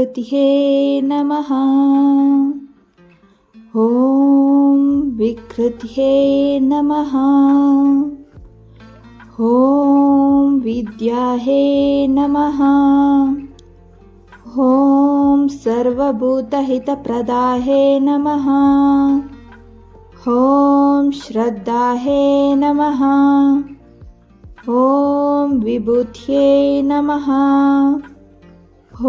विकृत्यै नमः। ॐ विकृत्यै नमः। ॐ विद्यायै नमः। ॐ सर्वभूतहितप्रदायै नमः। ॐ श्रद्धायै नमः। ॐ विभूत्यै नमः।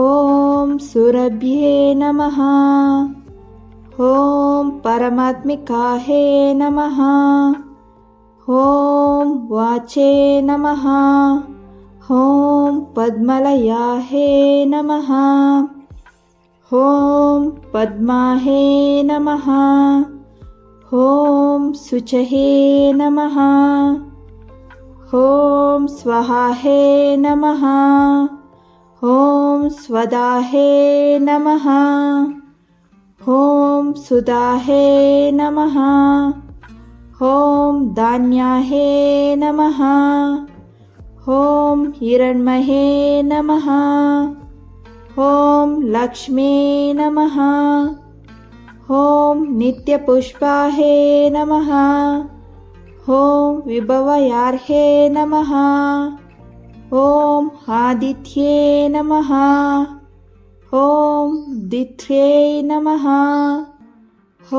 ॐ सुरभ्ये नमः। ॐ परमात्मिकायै नमः। ॐ वाचे नमः। ॐ पद्मलयायै नमः। ॐ पद्मायै नमः। ॐ शुचये नमः। ॐ स्वाहायै नमः। ॐ स्वदायै नमः। ॐ सुदायै नमः। ॐ धान्यायै नमः। ॐ हिरण्मये नमः। ॐ लक्ष्मी नमः। ॐ नित्यपुष्पायै नमः। ॐ विभवयार्हे नमः। ॐ आदित्ये नमः। ॐ दित्यै नमः।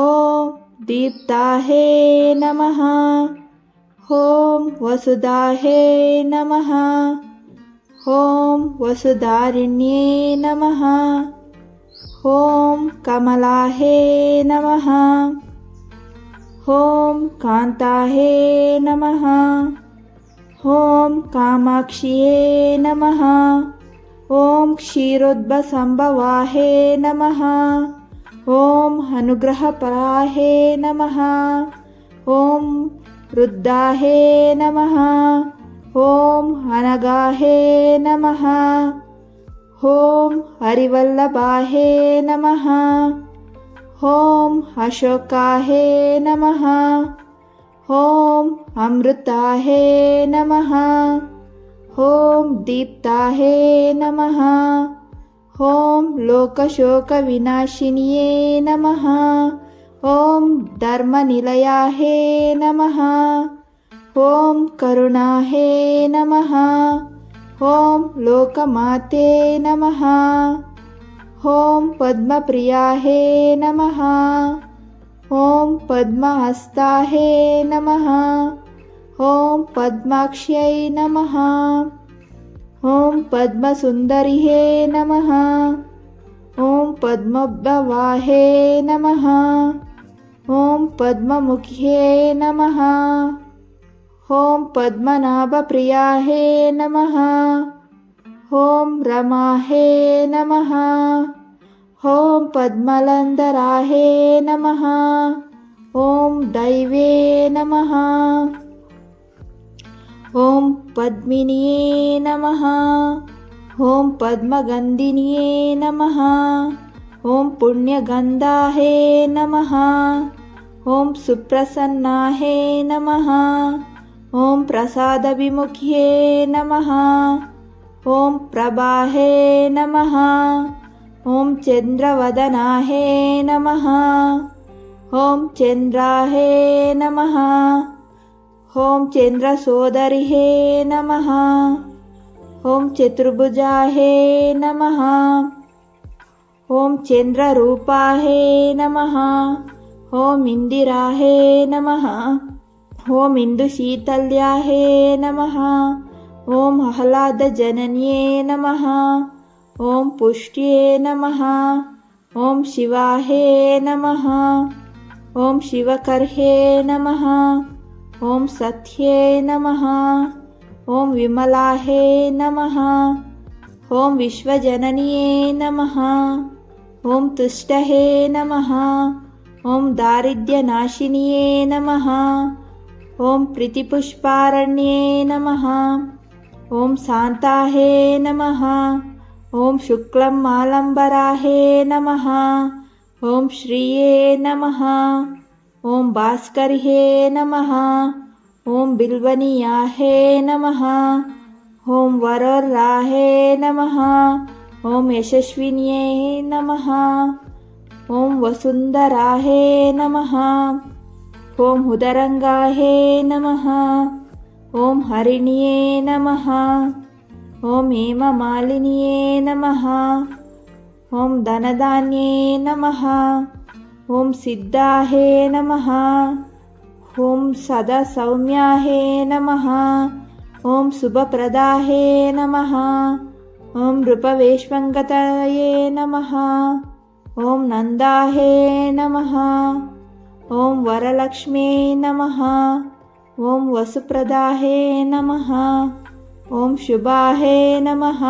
ॐ दीप्तायै नमः। ॐ वसुधायै नमः। ॐ वसुधारिण्ये नमः। ॐ कमलायै नमः। ॐ कान्तायै नमः। ॐ कामाक्ष्यै नमः। ॐ क्षीरोद्भवसम्भवायै नमः। ॐ अनुग्रहपरायै नमः। ॐ रुद्रायै नमः। ॐ अनगायै नमः। ॐ हरिवल्लभायै नमः। ॐ अशोकायै नमः। ॐ अमृतायै नमः। ॐ दीप्तायै नमः। ॐ लोकशोकविनाशिन्यै नमः। ॐ धर्मनिलयायै नमः। ॐ करुणायै नमः। ॐ लोकमाते नमः। ॐ पद्मप्रियायै नमः। ॐ पद्महस्तायै नमः। ॐ पद्माक्ष्यै नमः। ॐ पद्मसुन्दर्यै नमः। ॐ पद्मोद्भवायै नमः। ॐ पद्ममुख्यै नमः। ॐ पद्मनाभप्रियायै नमः। ॐ रमायै नमः। ॐ पद्मलन्धरायै नमः। ॐ दैवे नमः। ॐ पद्मिन्यै नमः। ॐ पद्मगन्धिन्यै नमः। ॐ पुण्यगन्धायै नमः। ॐ सुप्रसन्नायै नमः। ॐ प्रसादविमुख्यै नमः। ॐ प्रभायै नमः। ॐ चन्द्रवदनायै नमः। ॐ चन्द्रायै नमः। ॐ चन्द्रसोदर्यै नमः। ॐ चतुर्भुजायै नमः। ॐ चन्द्ररूपायै नमः। ॐ इन्दिरायै नमः। ॐ इन्दुशीतल्यायै नमः। ॐ आह्लादजनन्यै नमः। ॐ पुष्ट्यै नमः। ॐ शिवायै नमः। ॐ शिवकर्यै नमः। ॐ सत्यै नमः। ॐ विमलायै नमः। ॐ विश्वजनन्यै नमः। ॐ तुष्टये नमः। ॐ दारिद्र्यनाशिन्यै नमः। ॐ प्रीतिपुष्पारण्ये नमः। ॐ शान्तायै नमः। ॐ शुक्लमालम्बरायै नमः। ॐ श्रिये नमः। ॐ भास्कर्ये नमः। ॐ बिल्वनीयायै नमः। ॐ वरोरायै नमः। ॐ यशस्विन्यै नमः। ॐ वसुन्धरायै नमः। ॐ उदरङ्गायै नमः। ॐ हरिण्यै नमः। ॐ हेममालिन्यै नमः। ॐ धनधान्यै नमः। ॐ सिद्धायै नमः। ॐ सदासौम्यायै नमः। ॐ शुभप्रदायै नमः। ॐ रूपवेश्मङ्गतये नमः। ॐ नन्दायै नमः। ॐ वरलक्ष्म्यै नमः। ॐ वसुप्रदायै नमः। ॐ शुभायै नमः।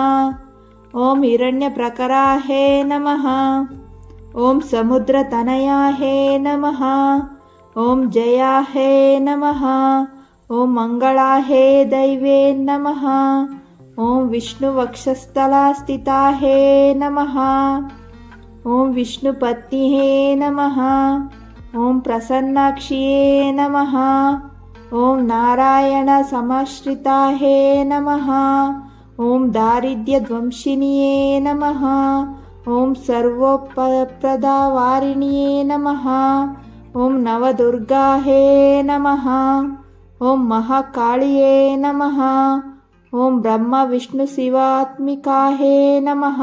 ॐ हिरण्यप्रकरायै नमः। ॐ समुद्रतनयायै नमः। ॐ जयायै नमः। ॐ मङ्गलायै दैवे नमः। ॐ विष्णुवक्षस्थलस्थितायै नमः। ॐ विष्णुपत्न्यै नमः। ॐ प्रसन्नाक्ष्यै नमः। ॐ नारायणसमाश्रितायै नमः। ॐ दारिद्र्यध्वंसिन्यै नमः। ॐ सर्वोपप्रदावारिण्यै नमः। ॐ नवदुर्गायै नमः। ॐ महाकाळ्यै नमः। ॐ ब्रह्मविष्णुशिवात्मिकायै नमः।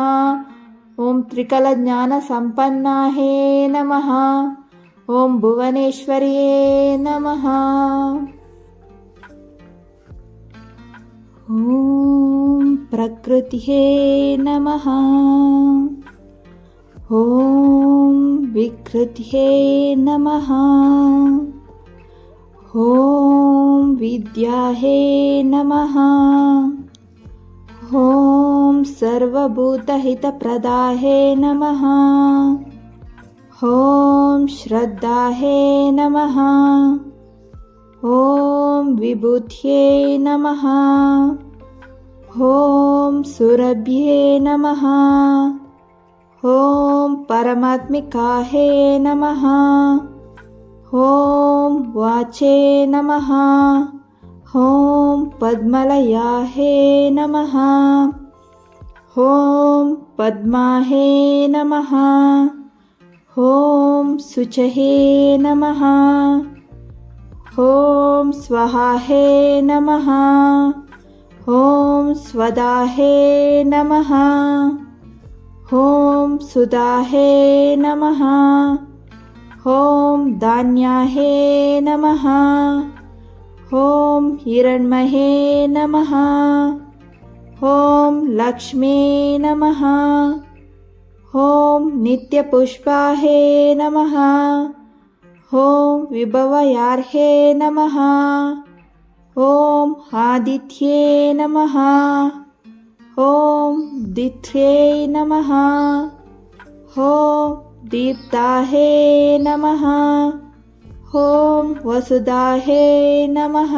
ॐ त्रिकलज्ञानसम्पन्नायै नमः। ॐ भुवनेश्वर्यै नमः। ॐ प्रकृत्यै नमः। ॐ विकृत्यै नमः। ॐ विद्यायै नमः। ॐ सर्वभूतहितप्रदायै नमः। ॐ श्रद्धायै नमः। ॐ विभूत्यै नमः। ॐ सुरभ्ये नमः। ॐ परमात्मिकायै नमः। ॐ वाचे नमः। ॐ पद्मलयायै नमः। ॐ पद्मायै नमः। ॐ शुचये नमः। ॐ स्वाहायै नमः। ॐ स्वदायै नमः। ॐ सुदायै नमः। ॐ धान्यायै नमः। ॐ हिरण्मये नमः। ॐ लक्ष्म्यै नमः। ॐ नित्यपुष्पायै नमः। ॐ विभवयार्हे नमः। ॐ आदित्ये नमः। ॐ दित्यै नमः। ॐ दीप्तायै नमः। ॐ वसुधायै नमः।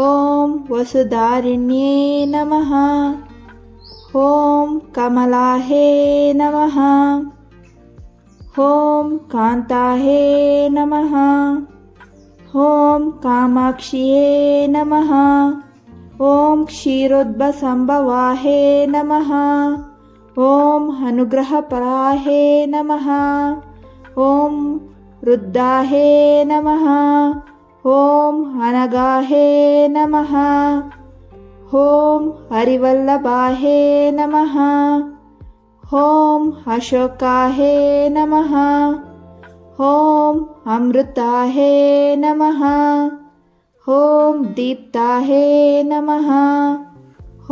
ॐ वसुधारिण्यै नमः। ॐ कमलायै नमः। ॐ कान्तायै नमः। ॐ कामाक्ष्यै नमः। ॐ क्षीरोद्भवसम्भवायै नमः। ॐ अनुग्रहपरायै नमः। ॐ रुद्रायै नमः। ॐ अनगायै नमः। ॐ हरिवल्लभायै नमः। ॐ अशोकायै नमः। ॐ अमृतायै नमः। ॐ दीप्तायै नमः।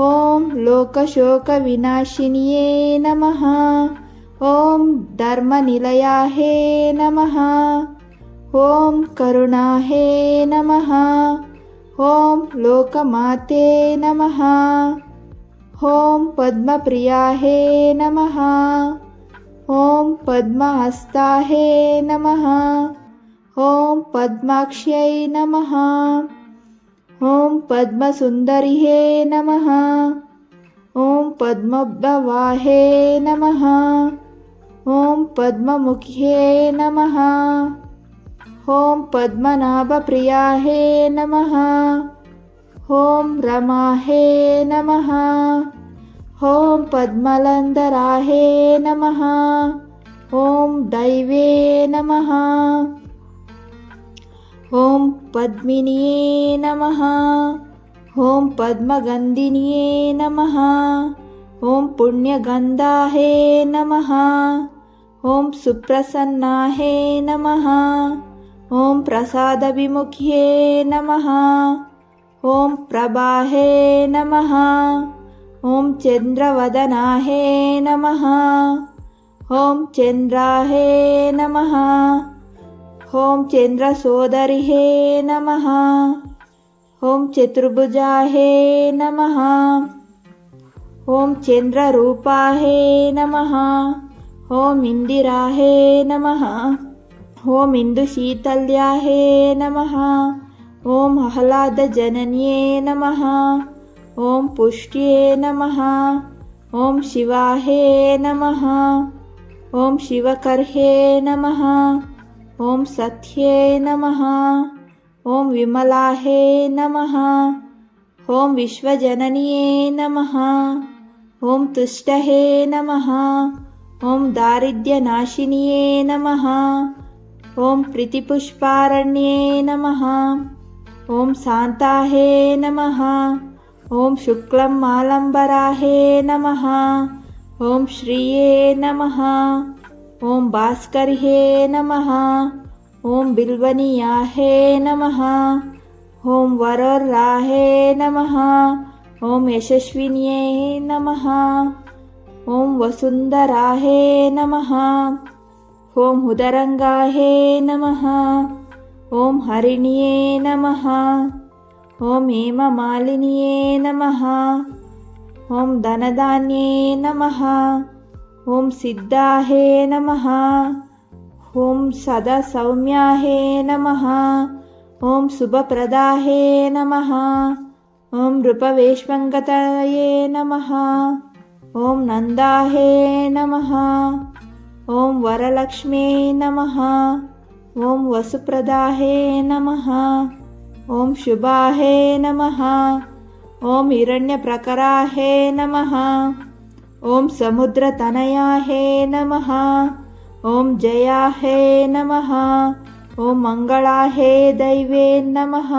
ॐ लोकशोकविनाशिन्यै नमः। ॐ धर्मनिलयायै नमः। ॐ करुणायै नमः। ॐ लोकमाते नमः। ॐ पद्मप्रियायै नमः। ॐ पद्महस्तायै नमः। ॐ पद्माक्ष्यै नमः। ॐ पद्मसुन्दर्यै नमः। ॐ पद्मोद्भवायै नमः। ॐ पद्ममुख्यै नमः। ॐ पद्मनाभप्रियायै नमः। ॐ रमायै नमः। ॐ पद्मलन्धराहे नमः। ॐ दैवे नमः। ॐ पद्मिन्ये नमः। ॐ पद्मगन्धिन्ये नमः। ॐ पुण्यगन्धाहे नमः। ॐ सुप्रसन्नाहे नमः। ॐ प्रसादविमुख्ये नमः। ॐ प्रभाहे नमः। ॐ चन्द्रवदनाहे नमः। ॐ चन्द्राहे नमः। ॐ चन्द्रसोदरिहे नमः। ॐ चतुर्भुजाहे नमः। ॐ चन्द्ररूपाहे नमः। ॐ इन्दिराहे नमः। ॐ इन्दुशीतल्याहे नमः। ॐ आह्लादजनन्ये नमः। ॐ पुष्ट्ये नमः। ॐ शिवाहे नमः। ॐ शिवकर्हे नमः। ॐ सत्ये नमः। ॐ विमलाहे नमः। ॐ विश्वजनन्ये नमः। ॐ तुष्टहे नमः। ॐ दारिद्र्यनाशिन्ये नमः। ॐ प्रीतिपुष्पारण्ये नमः। ॐ शान्ताहे नमः। ॐ शुक्लमालम्बराहे नमः। ॐ श्रिये नमः। ॐ भास्कर्ये नमः। ॐ बिल्वनीयाहे नमः। ॐ वरोर्राहे नमः। ॐ यशस्विन्ये नमः। ॐ वसुन्धराहे नमः। ॐ उदरङ्गाहे नमः। ॐ हरिण्ये नमः। ॐ हेममालिन्ये नमः। ॐ धनधान्ये नमः। ॐ सिद्धाहे नमः। ॐ सदासौम्याहे नमः। ॐ शुभप्रदाहे नमः। ॐ नृपवेश्मङ्गतये नमः। ॐ नन्दाहे नमः। ॐ वरलक्ष्म्यै नमः। ॐ वसुप्रदाहे नमः। ॐ शुभाहे नमः। ॐ हिरण्यप्रकराहे नमः। ॐ समुद्रतनयाहे नमः। ॐ जयाहे नमः। ॐ मङ्गलाहे दैवे नमः।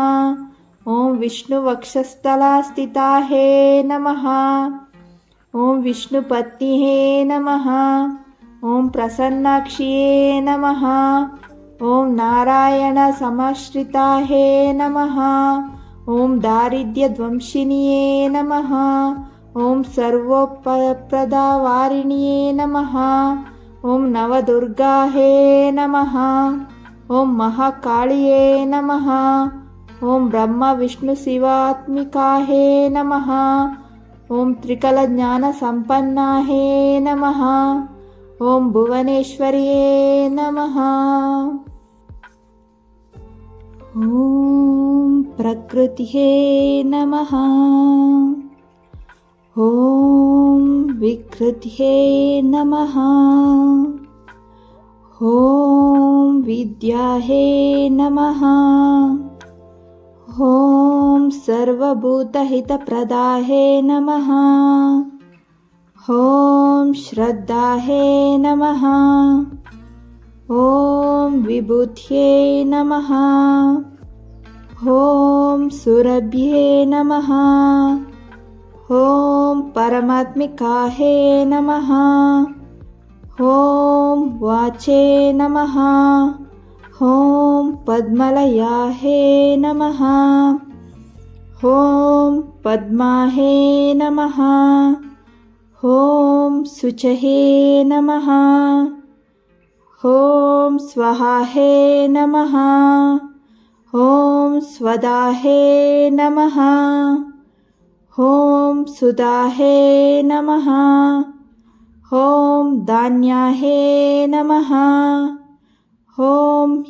ॐ विष्णुवक्षस्थलस्थिताहे नमः। ॐ विष्णुपत्न्ये नमः। ॐ प्रसन्नाक्ष्ये नमः। ॐ नारायणसमाश्रिताहे नमः। ॐ दारिद्र्यध्वंसिन्ये नमः। ॐ सर्वोपप्रदावारिण्ये नमः। ॐ नवदुर्गाहे नमः। ॐ महाकाळ्ये नमः। ॐ ब्रह्मविष्णुशिवात्मिकाहे नमः। ॐ त्रिकलज्ञानसम्पन्नाहे नमः। ॐ भुवनेश्वर्ये नमः। ॐ प्रकृत्यै नमः। ॐ विकृत्यै नमः। ॐ विद्यायै नमः। ॐ सर्वभूतहितप्रदायै नमः। ॐ श्रद्धायै नमः। ॐ विभूत्यै नमः। ॐ सुरभ्ये नमः। ॐ परमात्मिकायै नमः। ॐ वाचे नमः। ॐ पद्मलयायै नमः। ॐ पद्मायै नमः। ॐ शुचये नमः। ॐ स्वाहायै नमः। ॐ स्वदायै नमः। ॐ सुदायै नमः। ॐ धान्यायै नमः। ॐ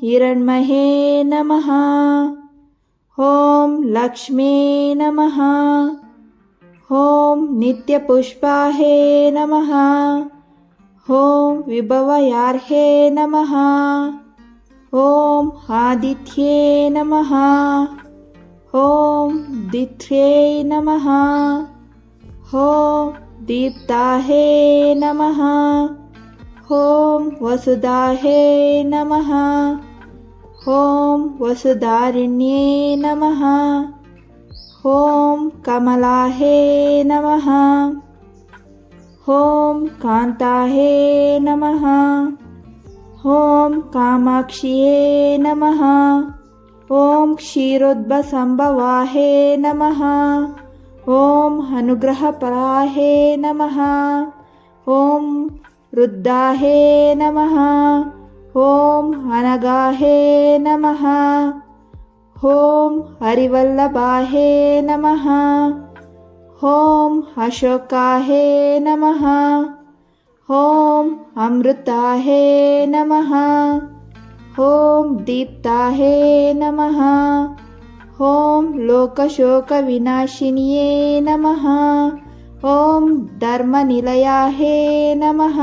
हिरण्मये नमः। ॐ लक्ष्म्यै नमः। ॐ नित्यपुष्पायै नमः। ॐ विभवयार्हे नमः। ॐ आदित्ये नमः। ॐ दित्यै नमः। ॐ दीप्ताहे नमः। ॐ वसुधाहे नमः। ॐ वसुधारिण्ये नमः। ॐ कमलाहे नमः। ॐ कान्ताहे नमः। ॐ कामाक्ष्ये नमः। ॐ क्षीरोद्भवसम्भवाहे नमः। ॐ अनुग्रहपराहे नमः। ॐ रुद्धाहे नमः। ॐ अनगाहे नमः। ॐ हरिवल्लभाहे नमः। ॐ अशोकाहे नमः। ॐ अमृताहे नमः। ॐ दीप्ताहे नमः। ॐ लोकशोकविनाशिन्ये नमः। ॐ धर्मनिलयाहे नमः।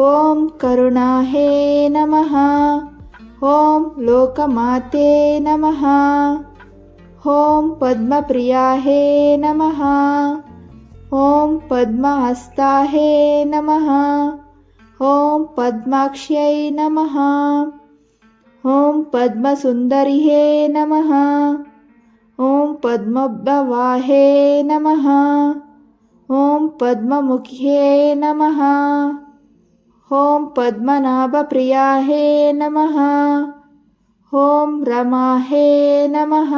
ॐ करुणाहे नमः। ॐ लोकमाते नमः। ॐ पद्मप्रियाहे नमः। ॐ पद्महस्ताहे नमः। ॐ पद्माक्ष्यै नमः। ॐ पद्मसुन्दरिहे नमः। ॐ पद्मोद्भवाहे नमः। ॐ पद्ममुख्ये नमः। ॐ पद्मनाभप्रियाहे नमः। ॐ रमाहे नमः।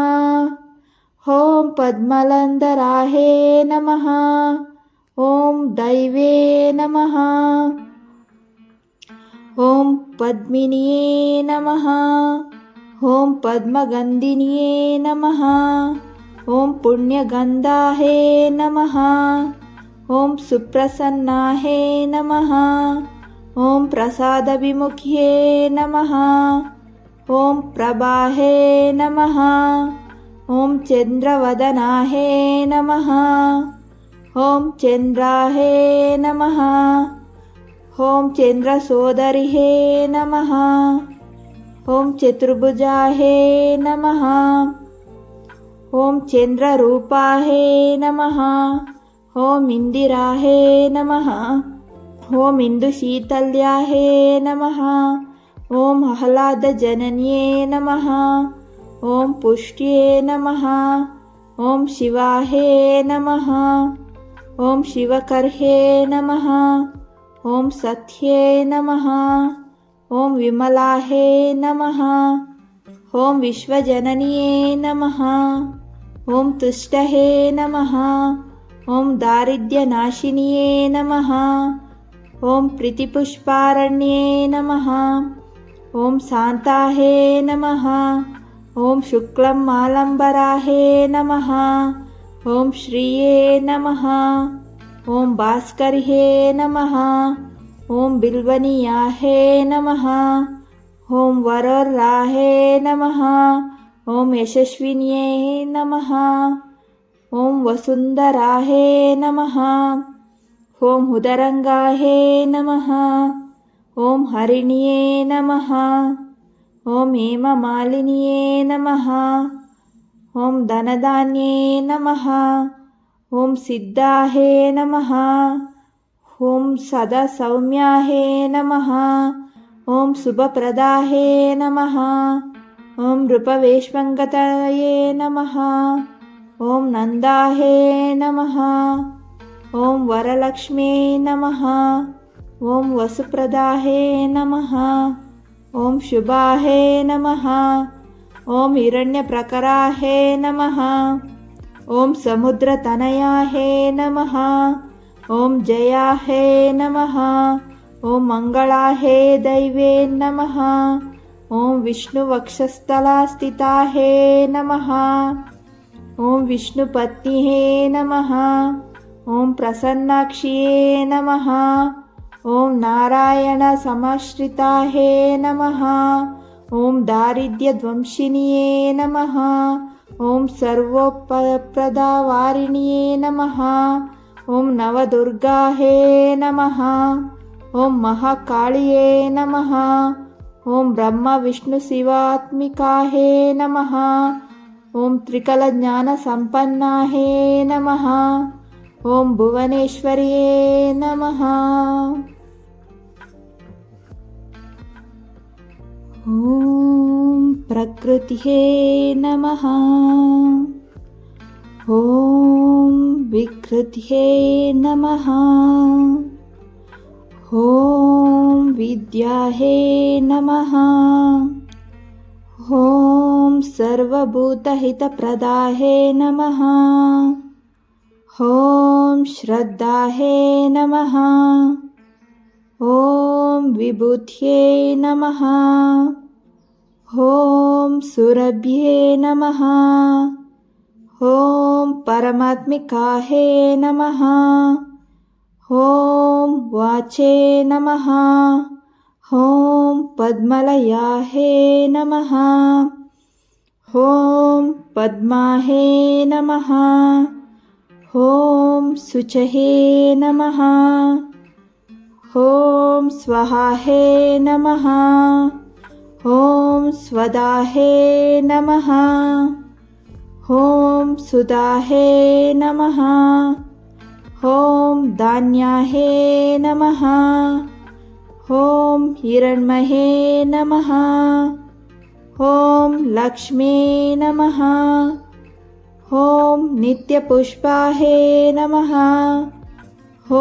ॐ पद्मलन्धराहे नमः। ॐ दैवे नमः। ॐ पद्मिन्ये नमः। ॐ पद्मगन्धिन्ये नमः। ॐ पुण्यगन्धाहे नमः। ॐ सुप्रसन्नाहे नमः। ॐ प्रसादविमुख्ये नमः। ॐ प्रभाहे नमः। ॐ चन्द्रवदनाहे नमः। ॐ चन्द्राहे नमः। ॐ चन्द्रसोदरिहे नमः। ॐ चतुर्भुजाहे नमः। ॐ चन्द्ररूपाहे नमः। ॐ इन्दिराहे नमः। ॐ इन्दुशीतल्याहे नमः। ॐ आह्लादजनन्ये नमः। ॐ पुष्ट्ये नमः। ॐ शिवाहे नमः। ॐ शिवकर्हे नमः। ॐ सत्ये नमः। ॐ विमलाहे नमः। ॐ विश्वजनन्ये नमः। ॐ तुष्टहे नमः। ॐ दारिद्र्यनाशिन्ये नमः। ॐ प्रीतिपुष्पारण्ये नमः। ॐ शान्ताहे नमः। ॐ शुक्लं आलम्बराहे नमः। ॐ श्रिये नमः। ॐ भास्कर्ये नमः। ॐ बिल्वनीयाहे नमः। ॐ वरोर्राहे नमः। ॐ यशस्विन्ये नमः। ॐ वसुन्धराहे नमः। ॐ उदरङ्गाहे नमः। ॐ हरिण्ये नमः। ॐ हेममालिन्ये नमः। ॐ धनधान्ये नमः। ॐ सिद्धाहे नमः। ॐ सदासौम्याहे नमः। ॐ शुभप्रदाहे नमः। ॐ रूपवेश्मङ्गतये नमः। ॐ नन्दाहे नमः। ॐ वरलक्ष्म्यै नमः। ॐ वसुप्रदाहे नमः। ॐ शुभाहे नमः। ॐ हिरण्यप्रकराहे नमः। ॐ समुद्रतनयाहे नमः। ॐ जयाहे नमः। ॐ मङ्गलाहे दैवे नमः। ॐ विष्णुवक्षस्थलस्थिताहे नमः। ॐ विष्णुपत्न्ये नमः। ॐ प्रसन्नाक्ष्ये नमः। ॐ नारायणसमाश्रिताहे नमः। ॐ दारिद्र्यध्वंसिन्ये नमः। ॐ सर्वोपप्रदावारिण्ये नमः। ॐ नवदुर्गाहे नमः। ॐ महाकाळ्ये नमः। ॐ ब्रह्मविष्णुशिवात्मिकाहे नमः। ॐ त्रिकलज्ञानसम्पन्नाहे नमः। ॐ भुवनेश्वर्ये नमः। ॐ प्रकृतिहे नमः। ॐ विकृतिहे नमः। ॐ विद्याहे नमः। ॐ सर्वभूतहितप्रदाहे नमः। ॐ श्रद्धाहे नमः। ॐ विभूत्यै नमः। ॐ सुरभ्ये नमः। ॐ परमात्मिकाहे नमः। ॐ वाचे नमः। ॐ पद्मलयाहे नमः। ॐ पद्माहे नमः। ॐ शुचहे नमः। ॐ स्वाहाहे नमः। ॐ स्वदाहे नमः। ॐ सुदाहे नमः। ॐ धान्याहे नमः। ॐ हिरण्मये नमः। ॐ लक्ष्मी नमः। ॐ नित्यपुष्पाहे नमः। ॐ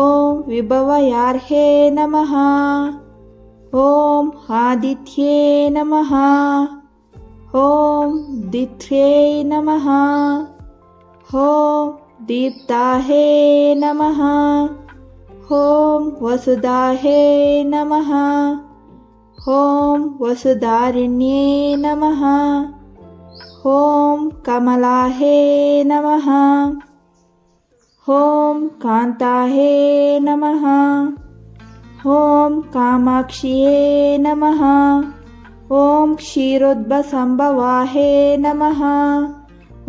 विभवयार्हे नमः। ॐ आदित्ये नमः। ॐ दित्र्ये नमः। ॐ दीप्ताहे नमः। ॐ वसुधाहे नमः। ॐ वसुधारिण्ये नमः। ॐ कमलाहे नमः। ॐ कान्ताहे नमः। ॐ कामाक्ष्ये नमः। ॐ क्षीरोद्भवसम्भवाहे नमः।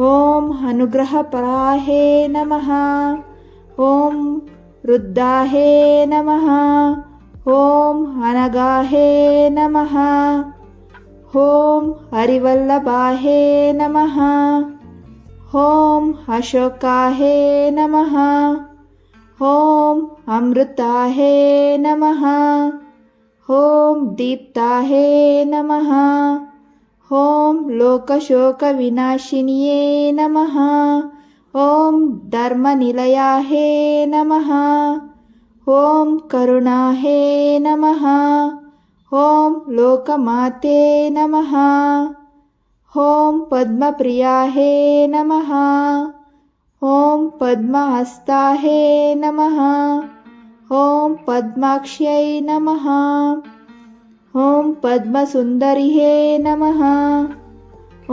ॐ अनुग्रहपराहे नमः। ॐ रुद्धाहे नमः। ॐ अनगाहे नमः। ॐ हरिवल्लभाहे नमः। ॐ अशोकाहे नमः। ॐ अमृताहे नमः। ॐ दीप्ताहे नमः। ॐ लोकशोकविनाशिन्ये नमः। ॐ धर्मनिलयाहे नमः। ॐ करुणाहे नमः। ॐ लोकमाते नमः। ॐ पद्मप्रियाहे नमः। ॐ पद्महस्ताहे नमः। ॐ पद्माक्ष्यै नमः। ॐ पद्मसुन्दरिहे नमः।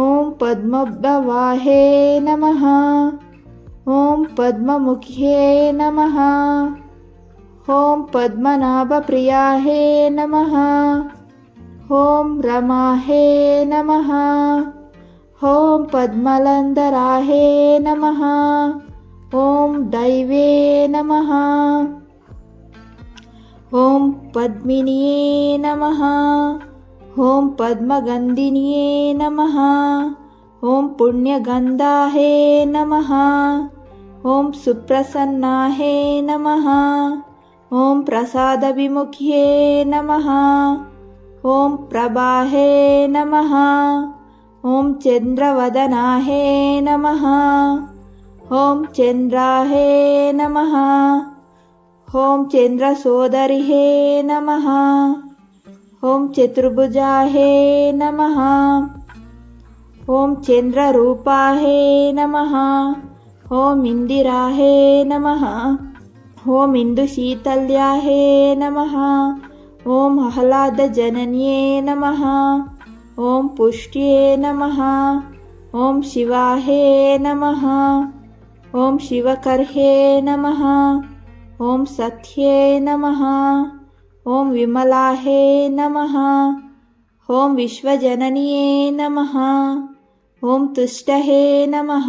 ॐ पद्मोद्भवाहे नमः। ॐ पद्ममुख्ये नमः। ॐ पद्मनाभप्रियाहे नमः। ॐ रमाहे नमः। ॐ पद्मलन्दराहे नमः। ॐ दैवे नमः। ॐ पद्मिन्ये नमः। ॐ पद्मगन्धिन्ये नमः। ॐ पुण्यगन्धाहे नमः। ॐ सुप्रसन्नाहे नमः। ॐ प्रसादविमुख्ये नमः। ॐ प्रभाहे नमः। ॐ चन्द्रवदनाहे नमः। ॐ चन्द्राहे नमः। ॐ चन्द्रसोदरिहे नमः। ॐ चतुर्भुजाहे नमः। ॐ चन्द्ररूपाहे नमः। ॐ इन्दिराहे नमः। ॐ इन्दुशीतल्याहे नमः। ॐ आह्लादजनन्ये नमः। ॐ पुष्ट्ये नमः। ॐ शिवाहे नमः। ॐ शिवकर्हे नमः। ॐ सत्ये नमः। ॐ विमलाहे नमः। ॐ विश्वजनन्ये नमः। ॐ तुष्टहे नमः।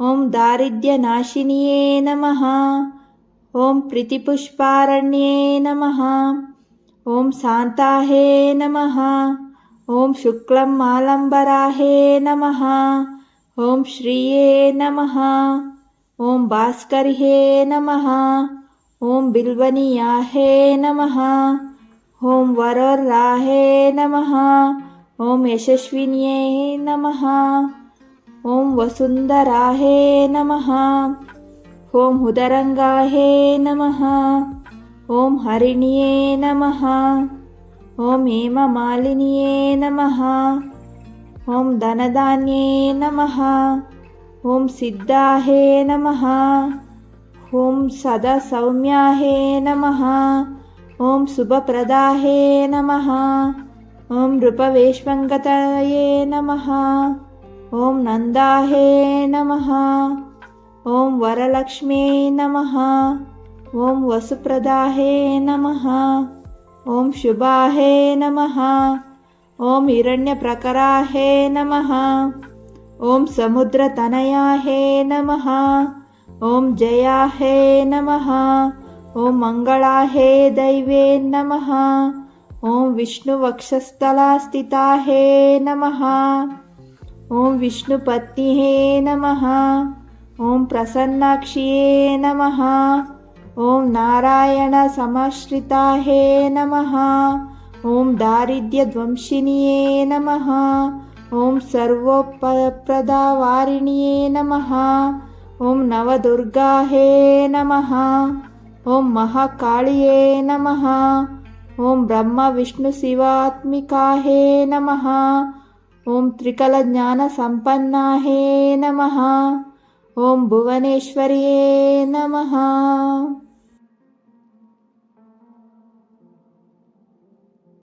ॐ दारिद्र्यनाशिन्ये नमः। ॐ प्रीतिपुष्पारण्ये नमः। ॐ शान्ताहे नमः। ॐ शुक्लमालम्बराहे नमः। ॐ श्रिये नमः। ॐ भास्कर्ये नमः। ॐ बिल्वनियाहे नमः। ॐ वरोर्राहे नमः। ॐ यशस्विन्ये नमः। ॐ वसुन्धराहे नमः। ॐ उदरङ्गाहे नमः। ॐ हरिण्ये नमः। ॐ हेममालिन्ये नमः। ॐ धनधान्ये नमः। ॐ सिद्धाहे नमः। ॐ सदासौम्याहे नमः। ॐ शुभप्रदाहे नमः। ॐ नृपवेश्मङ्गतये नमः। ॐ नन्दाहे नमः। ॐ वरलक्ष्म्यै नमः। ॐ वसुप्रदाहे नमः। ॐ शुभाहे नमः। ॐ हिरण्यप्रकराहे नमः। ॐ समुद्रतनयाहे नमः। ॐ जयाहे नमः। ॐ मङ्गलाहे दैवे नमः। ॐ विष्णुवक्षस्थलस्थिताहे नमः। ॐ विष्णुपत्न्ये नमः। ॐ प्रसन्नाक्ष्ये नमः। ॐ नारायणसमाश्रिताहे नमः। ॐ दारिद्र्यध्वंसिन्ये नमः। ॐ सर्वोपप्रदावारिण्ये नमः। ॐ नवदुर्गाहे नमः। ॐ महाकाळ्ये नमः। ॐ ब्रह्मविष्णुशिवात्मिकाहे नमः। ॐ त्रिकलज्ञानसम्पन्नाहे नमः। ॐ भुवनेश्वर्ये नमः।